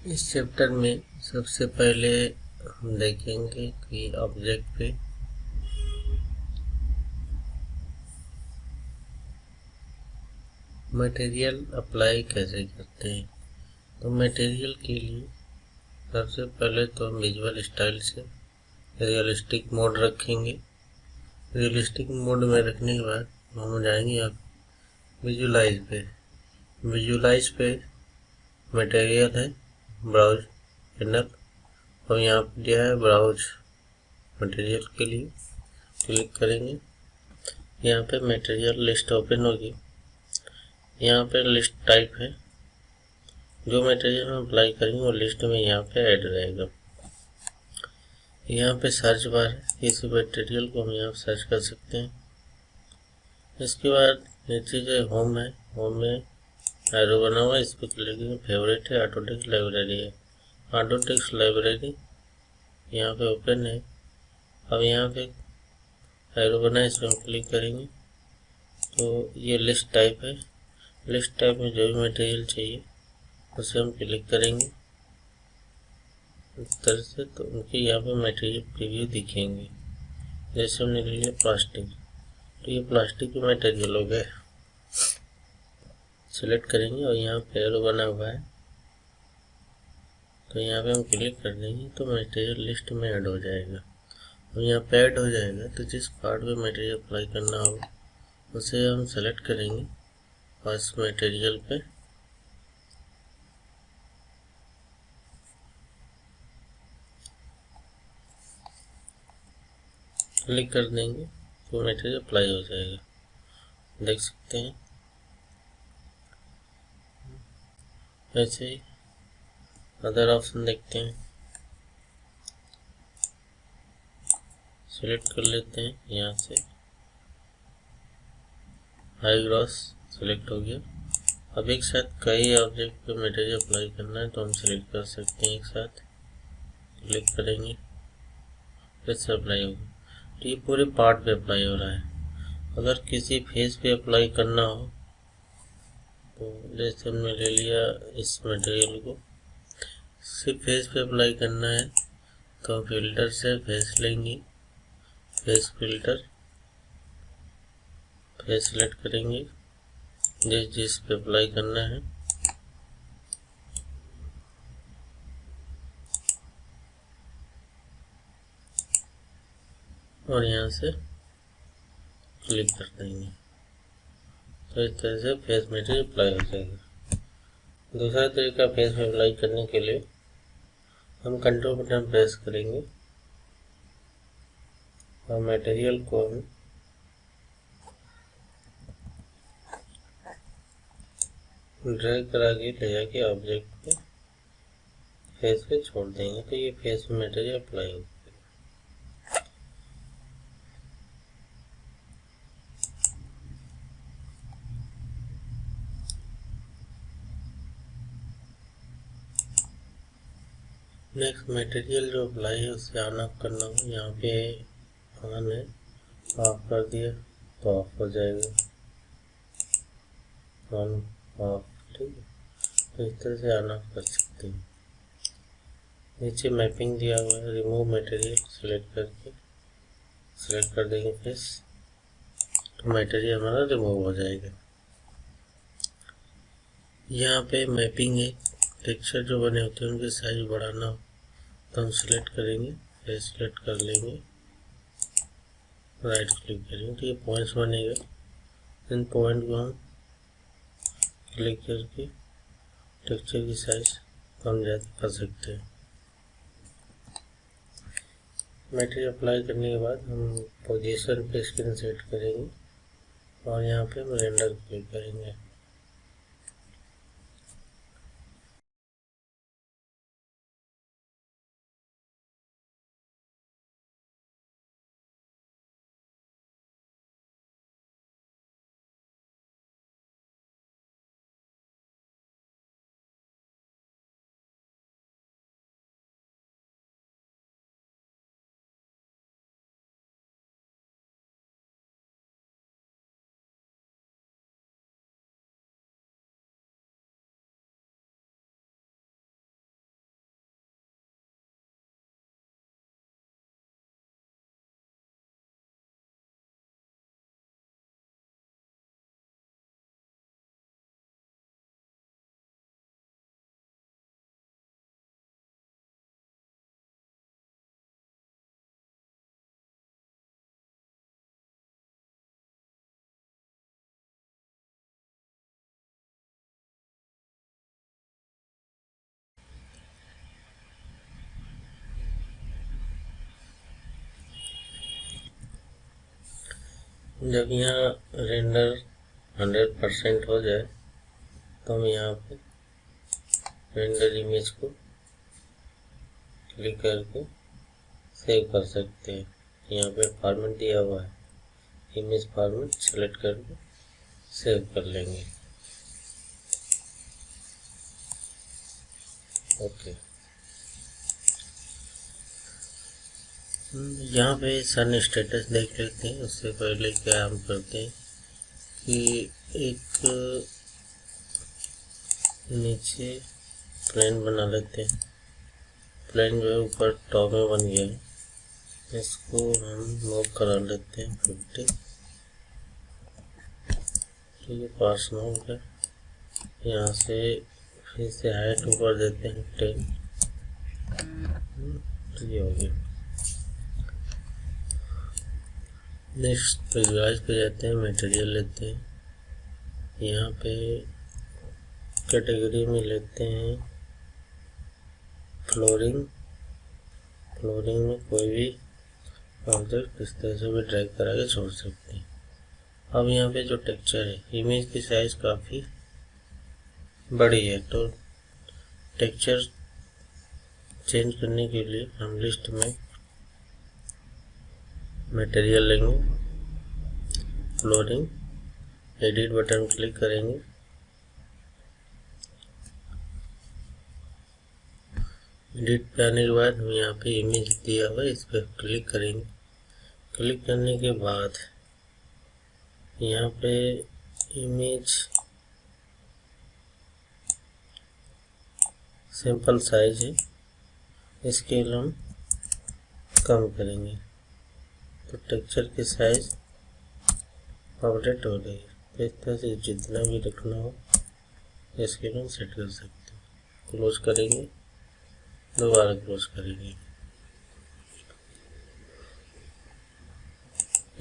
इस चैप्टर में सबसे पहले हम देखेंगे कि ऑब्जेक्ट पे मटेरियल अप्लाई कैसे करते हैं। तो मटेरियल के लिए सबसे पहले तो हम विजुअल स्टाइल से रियलिस्टिक मोड रखेंगे। रियलिस्टिक मोड में रखने के बाद हम जाएंगे अब विजुलाइज पे। विजुलाइज पे मटेरियल है ब्राउज पैनल और यहाँ पे दिया है ब्राउज मटेरियल के लिए क्लिक करेंगे। यहाँ पे मटेरियल लिस्ट ओपन होगी। यहाँ पे लिस्ट टाइप है, जो मटेरियल हम अप्लाई करेंगे वो लिस्ट में यहाँ पे ऐड रहेगा। यहाँ पे सर्च बार है, किसी मटेरियल को हम यहाँ सर्च कर सकते हैं। इसके बाद नीचे जो होम है, होम में एरो बना हुआ है, इस पर क्लिक करेंगे। फेवरेट है, ऑटोटेक्स्ट लाइब्रेरी है। ऑटोटेक्स्ट लाइब्रेरी यहाँ पे ओपन है। अब यहाँ पे एरो बना है, इस पर हम क्लिक करेंगे तो ये लिस्ट टाइप है। लिस्ट टाइप में जो भी मटेरियल चाहिए उसे हम क्लिक करेंगे इस तरह से, तो उनके यहाँ पे मटेरियल प्रीव्यू दिखेंगे। जैसे हमने ले लिया प्लास्टिक, तो ये प्लास्टिक के मटेरियल हो गए। सिलेक्ट करेंगे और यहाँ पे एरो बना हुआ है, तो यहाँ पे हम क्लिक कर देंगे तो मटेरियल लिस्ट में ऐड हो जाएगा। और यहाँ पे ऐड हो जाएगा तो जिस पार्ट पे मटेरियल अप्लाई करना हो उसे हम सेलेक्ट करेंगे फर्स्ट मटेरियल पे। क्लिक कर देंगे तो मटेरियल अप्लाई हो जाएगा, देख सकते हैं। ऐसे ही अदर ऑप्शन देखते हैं, सिलेक्ट कर लेते हैं। यहाँ से हाई ग्रॉस सिलेक्ट हो गया। अब एक साथ कई ऑब्जेक्ट पे मटेरियल अप्लाई करना है तो हम सिलेक्ट कर सकते हैं एक साथ। क्लिक करेंगे, फिर से अप्लाई होगा। तो ये पूरे पार्ट पे अप्लाई हो रहा है। अगर किसी फेस पे अप्लाई करना हो तो जैसे हमने ले लिया इस मटेरियल को, सिर्फ फेस पे अप्लाई करना है तो फिल्टर से फेस लेंगे। फेस फिल्टर, फेस सेलेक्ट करेंगे जिस पे अप्लाई करना है। और यहाँ से क्लिक कर देंगे तो इस तरह से फेस मटेरियल अप्लाई हो जाएगा। दूसरा तरीका फेस में अप्लाई करने के लिए हम कंट्रोल बटन प्रेस करेंगे और मटेरियल को हम ड्रैग करा के ले जाके ऑब्जेक्ट पे फेस पे छोड़ देंगे तो ये फेस में मटेरियल अप्लाई होगा। नेक्स्ट मटेरियल जो अप्लाई है उसे ऑन ऑफ करना हो, यहाँ पे ऑन है, ऑफ कर दिया तो ऑफ हो जाएगा। ऑन ऑफ, ठीक है। तो इस तरह से ऑन ऑफ कर सकते हैं। नीचे मैपिंग दिया हुआ है, रिमूव मटेरियल सेलेक्ट करके सेलेक्ट कर देंगे फेस, तो मटेरियल हमारा रिमूव हो जाएगा। यहाँ पे मैपिंग है, टेक्सचर जो बने होते हैं उनके साइज बढ़ाना हो तो हम सिलेक्ट करेंगे, फेस सिलेक्ट कर लेंगे, राइट क्लिक करेंगे तो ये पॉइंट्स बनेगा। इन पॉइंट को हम क्लिक करके टेक्सचर की साइज कम ज़्यादा कर सकते हैं। मटेरियल अप्लाई करने के बाद हम पोजीशन पे स्क्रीन सेट करेंगे और यहाँ पे हम रेंडर क्लिक करेंगे। जब यहाँ रेंडर 100% हो जाए तो हम यहाँ पे रेंडर इमेज को क्लिक करके सेव कर सकते हैं। यहाँ पे फॉर्मेट दिया हुआ है, इमेज फॉर्मेट सेलेक्ट करके सेव कर लेंगे। ओके, यहाँ पे सन स्टेटस देख लेते हैं। उससे पहले क्या हम करते हैं कि एक नीचे प्लेन बना लेते हैं। प्लेन जो है ऊपर टॉप में बन गया है, इसको हम मूव करा लेते हैं 50। ठीक है, पास में हो गया। यहाँ से फिर से हाइट ऊपर देते हैं 10। तो ये हो गया। नेक्स्ट विजुअलाइज पे जाते हैं, मटेरियल लेते हैं। यहाँ पे कैटेगरी में लेते हैं फ्लोरिंग। फ्लोरिंग में कोई भी ऑब्जेक्ट इस तरह से भी ड्रैग करा के छोड़ सकते हैं। अब यहाँ पे जो टेक्सचर है, इमेज की साइज काफ़ी बड़ी है, तो टेक्सचर चेंज करने के लिए हम लिस्ट में मटेरियल लेंगे, फ्लोरिंग, एडिट बटन क्लिक करेंगे। एडिट पे आने के बाद हम यहाँ पे इमेज दिया हुआ है, इस पर क्लिक करेंगे। क्लिक करने के बाद यहाँ पे इमेज सिंपल साइज है, स्केल हम कम करेंगे तो टेक्सचर की साइज अपडेट हो रही है। तो इस तरह से जितना भी रखना हो स्केल हम सेट कर सकते हैं। क्लोज करेंगे, दोबारा क्लोज करेंगे।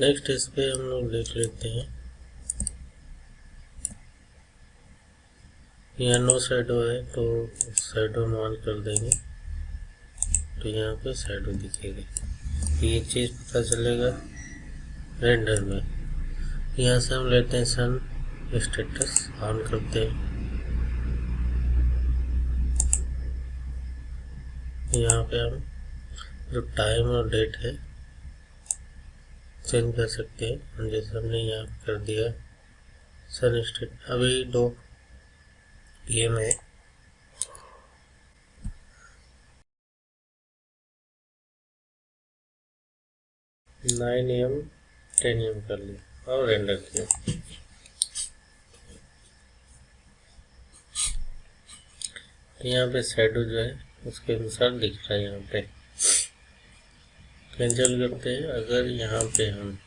नेक्स्ट इस पे हम लोग देख लेते हैं, यहाँ नो शैडो है तो शैडो हम ऑन कर देंगे, तो यहाँ पे शैडो दिखेगी। ये चीज़ पता चलेगा रेंडर में। यहाँ से हम लेते हैं सन स्टेटस, ऑन करते हैं। यहाँ पे हम जो टाइम और डेट है चेंज कर सकते हैं, जैसे हमने यहाँ कर दिया सन स्टेट। अभी 2 PM है, 9 AM 10 AM कर लिया और रेंडर किया। यहाँ पे शैडो जो है उसके अनुसार दिख रहा है। यहाँ पे कैंसिल करते हैं। अगर यहाँ पे हम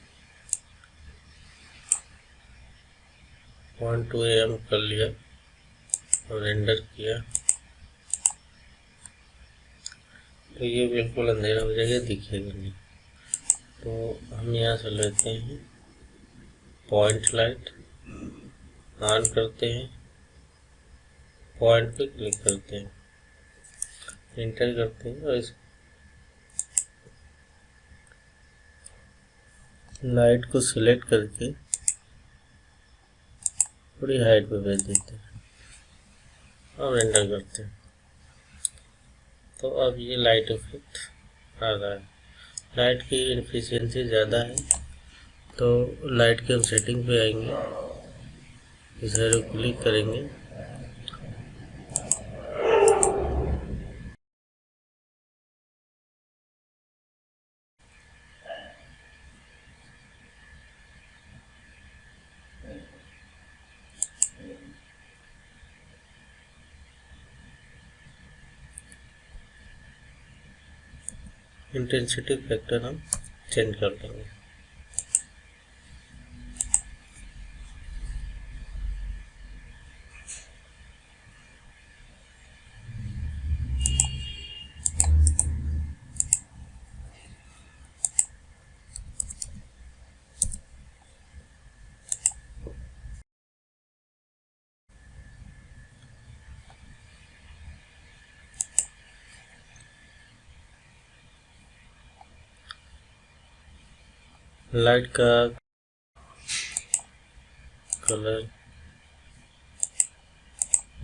1-2 AM कर लिया और रेंडर किया तो ये बिल्कुल अंधेरा हो जाएगा, दिखेगा नहीं। तो हम यहाँ से लेते हैं पॉइंट लाइट, ऑन करते हैं, पॉइंट पे क्लिक करते हैं, एंटर करते हैं और इस लाइट को सिलेक्ट करके थोड़ी हाइट पे भेज देते हैं और एंटर करते हैं। तो अब ये लाइट इफेक्ट आ रहा है। लाइट की एफिशिएंसी ज़्यादा है तो लाइट के हम सेटिंग पे आएंगे, इस एरो क्लिक करेंगे, इंटेंसिटी फैक्टर हम चेंज कर देंगे। लाइट का कलर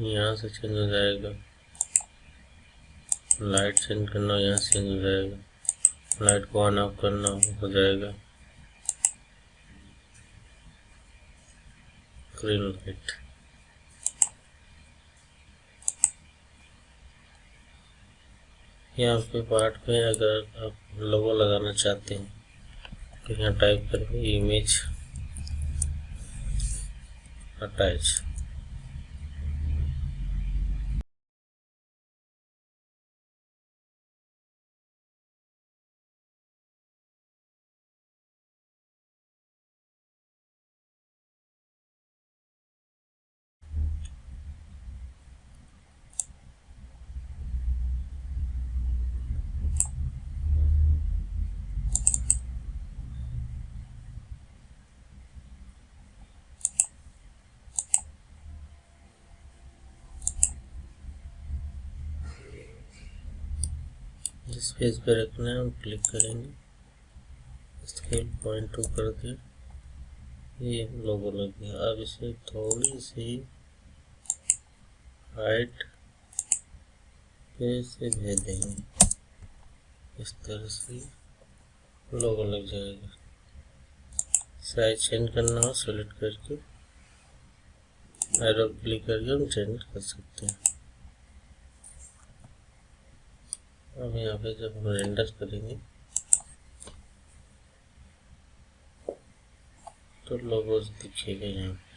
यहाँ से चेंज हो जाएगा, लाइट चेंज करना यहाँ से चेंज हो जाएगा, लाइट को ऑन ऑफ करना हो जाएगा ग्रीन लाइट। यहाँ पे पार्ट में अगर आप लोगो लगाना चाहते हैं तो यहाँ टाइप करेंगे इमेज अटैच। जिस पेज पे रखना है हम क्लिक करेंगे, स्केल 0.2 कर दिया, ये लोगो लग गया। अब इसे थोड़ी सी हाइट पे से भेज देंगे, इस तरह से लोगो लग जाएगा। साइज चेंज करना हो सेलेक्ट करके एरो क्लिक करके हम चेंज कर सकते हैं। अब यहाँ पे जब हम रेंडर करेंगे तो लोगोस दिखेगा यहाँ।